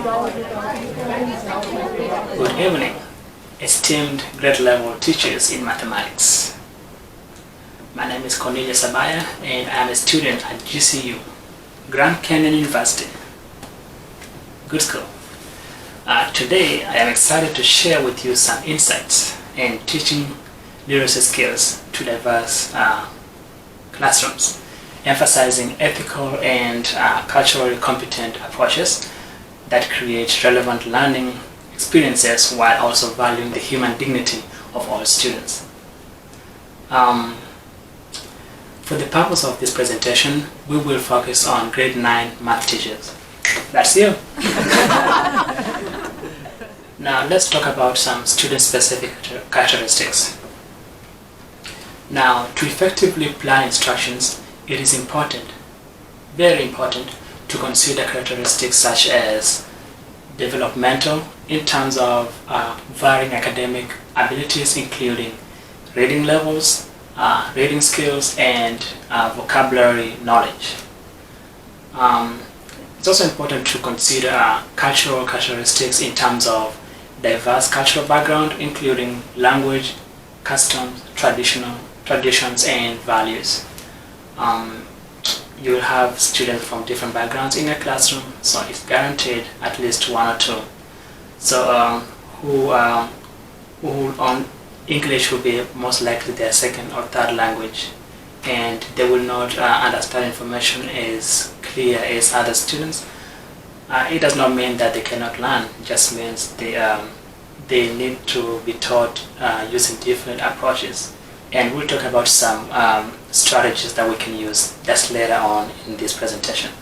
Good evening, esteemed grade-level teachers in mathematics. My name is Cornelius Abaya and I am a student at GCU, Grand Canyon University. Good school. Today I am excited to share with you some insights in teaching literacy skills to diverse classrooms, emphasizing ethical and culturally competent approaches that create relevant learning experiences while also valuing the human dignity of all students. For the purpose of this presentation, we will focus on grade 9 math teachers. That's you! Now let's talk about some student-specific characteristics. Now, to effectively plan instructions, it is important, very important, to consider characteristics such as developmental in terms of varying academic abilities, including reading levels, reading skills, and vocabulary knowledge. It's also important to consider cultural characteristics in terms of diverse cultural background, including language, customs, traditions, and values. You'll have students from different backgrounds in a classroom, so it's guaranteed at least one or two. So who on English will be most likely their second or third language, and they will not understand information as clear as other students. It does not mean that they cannot learn, it just means they need to be taught using different approaches. And we'll talk about some strategies that we can use just later on in this presentation.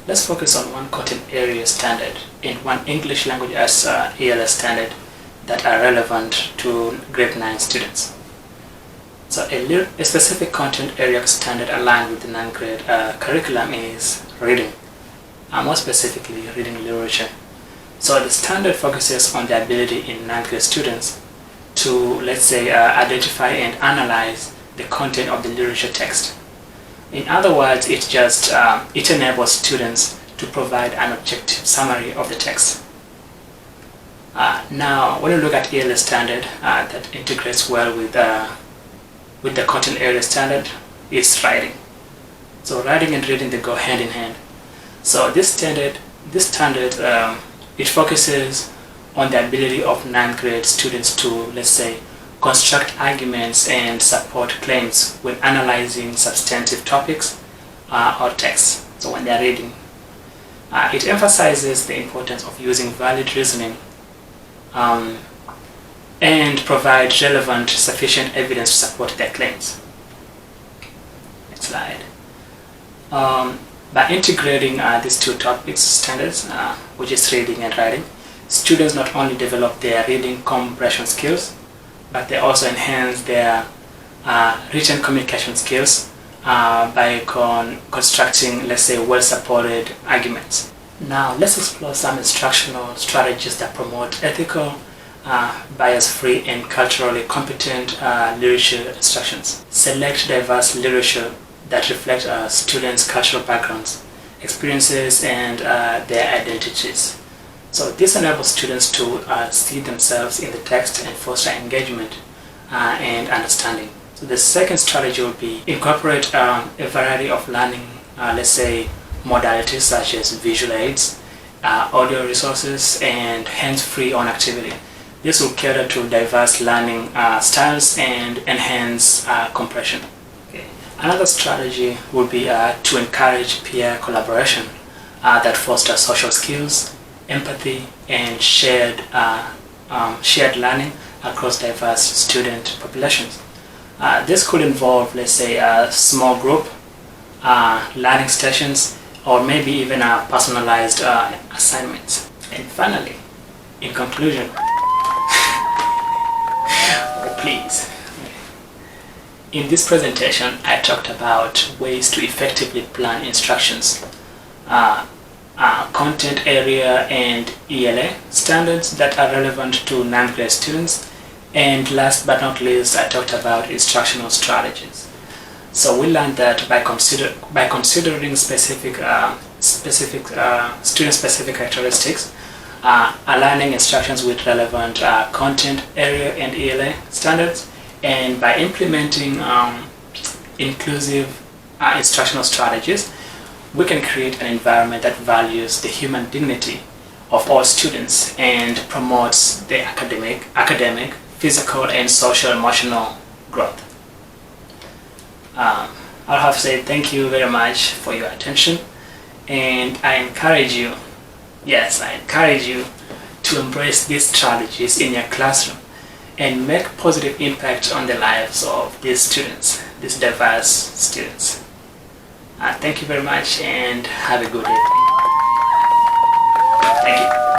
Let's focus on one content area standard and one English language as ELS standard that are relevant to grade 9 students. So a specific content area standard aligned with the 9th grade curriculum is reading, more specifically reading literature. So the standard focuses on the ability in 9th grade students to, let's say, identify and analyze the content of the literature text. In other words, it enables students to provide an objective summary of the text. Now, when you look at ELS standard that integrates well with the content area standard, is writing. So writing and reading, they go hand in hand. So this standard, it focuses on the ability of 9th grade students to, let's say, construct arguments and support claims when analyzing substantive topics or texts. So when they're reading, it emphasizes the importance of using valid reasoning and provide relevant, sufficient evidence to support their claims. Next slide. By integrating these two topics standards, which is reading and writing, students not only develop their reading comprehension skills, but they also enhance their written communication skills by constructing, let's say, well-supported arguments. Now, let's explore some instructional strategies that promote ethical, bias-free, and culturally competent literature instructions. Select diverse literature that reflect students' cultural backgrounds, experiences, and their identities. So this enables students to see themselves in the text and foster engagement and understanding. So the second strategy will be incorporate a variety of learning, let's say, modalities such as visual aids, audio resources, and hands-free on activity. This will cater to diverse learning styles and enhance comprehension. Okay. Another strategy will be to encourage peer collaboration that fosters social skills, empathy, and shared learning across diverse student populations. This could involve, let's say, a small group, learning stations, or maybe even personalized assignments. And finally, in conclusion, please. In this presentation, I talked about ways to effectively plan instructions, content area and ELA standards that are relevant to 9th grade students, and last but not least, I talked about instructional strategies. So we learned that by considering specific student-specific characteristics, aligning instructions with relevant content area and ELA standards, and by implementing inclusive instructional strategies, we can create an environment that values the human dignity of all students and promotes the academic, physical, and social emotional growth. I'll have to say thank you very much for your attention, and I encourage you to embrace these strategies in your classroom and make positive impact on the lives of these students, these diverse students. Thank you very much and have a good evening. Thank you.